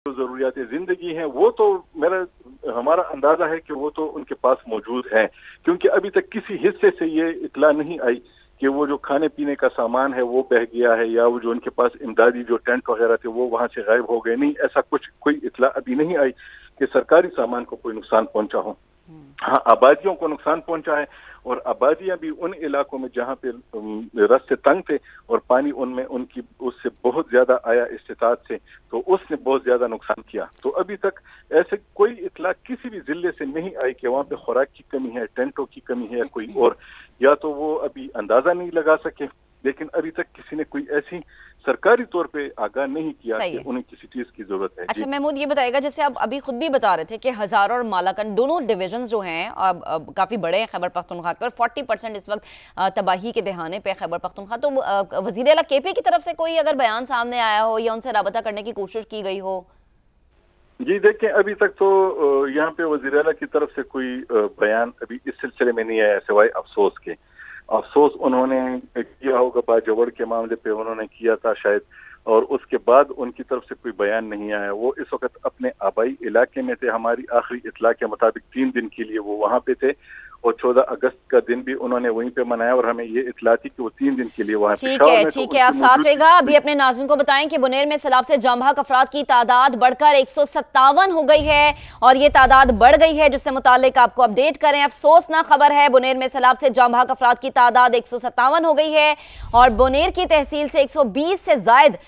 जो ज़रूरियात ज़िंदगी हैं वो तो हमारा अंदाज़ा है कि वो तो उनके पास मौजूद है, क्योंकि अभी तक किसी हिस्से से ये इत्तला नहीं आई कि वो जो खाने पीने का सामान है वो बह गया है या वो जो उनके पास इमदादी जो टेंट वगैरह थे वो वहाँ से गायब हो गए। नहीं, ऐसा कोई इत्तला अभी नहीं आई कि सरकारी सामान को कोई नुकसान पहुंचा हो। हाँ, आबादियों को नुकसान पहुंचा है, और आबादियां भी उन इलाकों में जहाँ पे रास्ते तंग थे और पानी उनमें उनकी उससे बहुत ज्यादा आया इस्तिताद से, तो उसने बहुत ज्यादा नुकसान किया। तो अभी तक ऐसे कोई इत्तला किसी भी जिले से नहीं आई कि वहाँ पे खुराक की कमी है, टेंटों की कमी है कोई और, या तो वो अभी अंदाजा नहीं लगा सके, लेकिन अभी तक किसी ने कोई ऐसी सरकारी तौर पे आगाह नहीं किया कि उन्हें किसी चीज की जरूरत है। अच्छा महमूद, ये बताएगा, जैसे आप अभी खुद भी बता रहे थे कि हज़ार और मालाकन दोनों डिविजन जो हैं काफी बड़े हैं खैबर पख्तूनख्वा के, और 40% इस वक्त तबाही के दहाने पे खैबर पख्तूनख्वा। तो वज़ीर आला केपी की तरफ से कोई अगर बयान सामने आया हो या उनसे राबता करने की कोशिश की गई हो? जी देखें, अभी तक तो यहाँ पे वज़ीर आला की तरफ से कोई बयान अभी इस सिलसिले में नहीं आया, सिवाय अफसोस के। अफसोस उन्होंने किया होगा बाजवड़ के मामले पे उन्होंने किया था शायद, और उसके बाद उनकी तरफ से कोई बयान नहीं आया। वो इस वक्त अपने आबाई इलाके में थे। हमारी आखिरी इत्तला के मुताबिक 3 दिन के लिए वो वहाँ पे थे, और 14 अगस्त का दिन भी उन्होंने वहीं पे मनाया, और हमें ये इत्तला थी कि वो 3 दिन के लिए वहाँ पे। ठीक है, आप साथ रहेगा। अभी अपने नाज़रीन को बताएं कि बुनेर में सैलाब से जाम-बहक अफराद की तादाद बढ़कर 157 हो गई है, और ये तादाद बढ़ गई है जिससे मुतालिक आपको अपडेट करें। अफसोसनाक खबर है, बुनेर में सैलाब से जाम-बहक अफराद की तादाद 157 हो गई है, और बुनेर की तहसील से 120 से जायद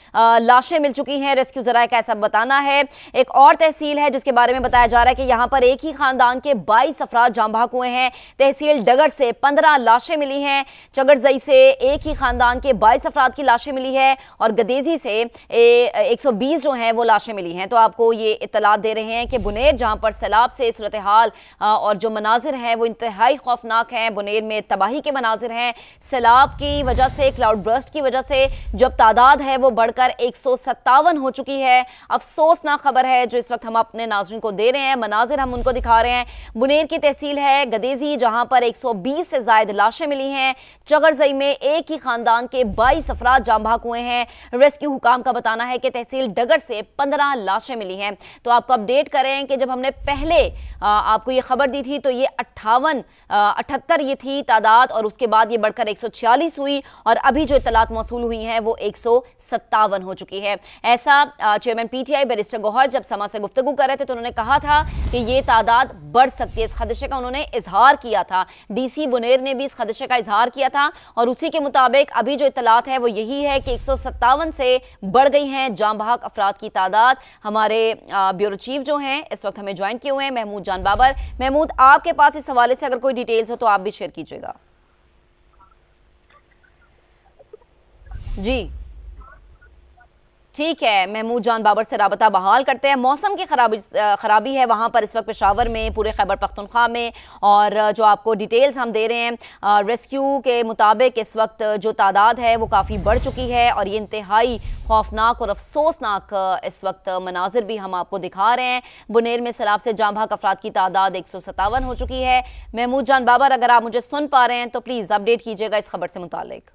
लाशें मिल चुकी हैं। रेस्क्यू ज़राए का ऐसा बताना है। एक और तहसील है जिसके बारे में बताया जा रहा है कि यहाँ पर एक ही खानदान के 22 अफराद जाम-बहक हुए हैं। तहसील डगर से 15 लाशें मिली हैं, चगड़जई से एक ही खानदान के 22 अफराद की लाशें मिली है, और गदेजी से 120 जो हैं वो लाशें मिली हैं। तो आपको ये इत्तला दे रहे हैं कि बुनेर जहां पर सैलाब से सूरत हाल और जो मनाजिर हैं वो इंतहाई खौफनाक हैं। बुनेर में तबाही के मनाजिर हैं, सैलाब की वजह से, क्लाउड बर्स्ट की वजह से जब तादाद है वो बढ़कर 157 हो चुकी है। अफसोसनाक खबर है जो इस वक्त हम अपने नाज़रीन को दे रहे हैं, मनाजिर हम उनको दिखा रहे हैं। बुनेर की तहसील है गदेजी जहां पर 120 से ज्यादा लाशें मिली हैं। चगड़जई में एक ही खानदान के 22 अफराद जाम-बहक हुए हैं। रेस्क्यू हुकाम का बताना है कि तहसील डगर से 15 लाशें मिली हैं। तो आपको अपडेट करें कि जब हमने पहले आपको ये खबर दी थी तो ये 78 ये थी तादाद, और उसके बाद ये बढ़कर 146 हुई, और अभी जो इत्तलात मौसूल हुई हैं वो 157 हो चुकी है। ऐसा चेयरमैन पीटीआई बैरिस्टर गौहर जब समा से गुफ्तगू कर रहे थे तो उन्होंने कहा था कि ये तादाद बढ़ सकती है। इस खदशे का उन्होंने इजहार किया था। डीसी बुनेर ने भी इस खदशे का इजहार किया था, और उसी के मुताबिक अभी जो इत्तलात है वो यही है कि 157 से बढ़ गई हैं जाम-बहक अफराद की तादाद। हमारे ब्यूरो चीफ जो हैं इस वक्त हमें ज्वाइन किए हुए हैं, महमूद जान बाबर। महमूद, आपके पास इस हवाले से अगर कोई डिटेल्स हो तो आप भी शेयर कीजिएगा। जी ठीक है, महमूद जान बाबर से राबता बहाल करते हैं। मौसम की खराबी है वहाँ पर इस वक्त पेशावर में, पूरे खैबर पख्तूनख्वा में, और जो आपको डिटेल्स हम दे रहे हैं रेस्क्यू के मुताबिक इस वक्त जो तादाद है वो काफ़ी बढ़ चुकी है, और ये इंतहाई खौफनाक और अफसोसनाक इस वक्त मनाजिर भी हम आपको दिखा रहे हैं। बुनेर में सैलाब से जाम-बहक अफराद की तादाद 157 हो चुकी है। महमूद जान बाबर, अगर आप मुझे सुन पा रहे हैं तो प्लीज़ अपडेट कीजिएगा इस खबर से मुतालिक।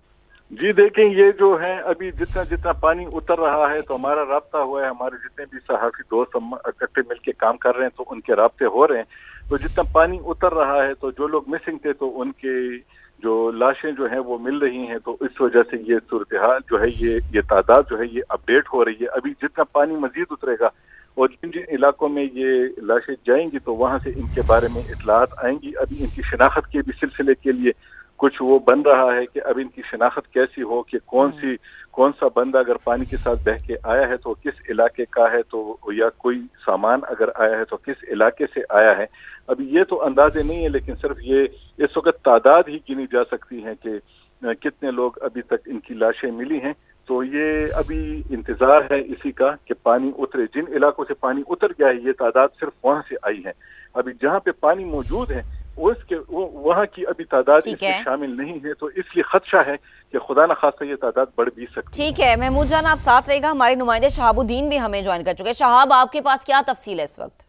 जी देखें, ये जो है अभी जितना पानी उतर रहा है तो हमारा राब्ता हुआ है, हमारे जितने भी सहाफ़ी दोस्त इकट्ठे मिलके काम कर रहे हैं तो उनके राब्ते हो रहे हैं। तो जितना पानी उतर रहा है तो जो लोग मिसिंग थे तो उनके जो लाशें जो हैं वो मिल रही हैं, तो इस वजह से ये सूरत हाल जो है ये तादाद जो है ये अपडेट हो रही है। अभी जितना पानी मजीद उतरेगा और जिन जिन इलाकों में ये लाशें जाएंगी तो वहाँ से इनके बारे में इत्तलात आएंगी। अभी इनकी शिनाख्त के भी सिलसिले के लिए कुछ वो बन रहा है कि अब इनकी शिनाख्त कैसी हो कि कौन सा बंदा अगर पानी के साथ बह के आया है तो किस इलाके का है, तो या कोई सामान अगर आया है तो किस इलाके से आया है। अभी ये तो अंदाजे नहीं है, लेकिन सिर्फ ये इस वक्त तादाद ही गिनी जा सकती है कि कितने लोग अभी तक इनकी लाशें मिली हैं। तो ये अभी इंतजार है इसी का कि पानी उतरे। जिन इलाकों से पानी उतर गया है ये तादाद सिर्फ वहां से आई है। अभी जहाँ पे पानी मौजूद है वहाँ की अभी तादाद इसमें शामिल नहीं है, तो इसलिए खदशा है कि खुदा न खास्ता ये तादाद बढ़ भी सकती है। ठीक है महमूद जान, आप साथ रहेगा। हमारे नुमाइंदे शहाबुद्दीन भी हमें ज्वाइन कर चुके हैं। शहाब, आपके पास क्या तफसील है इस वक्त?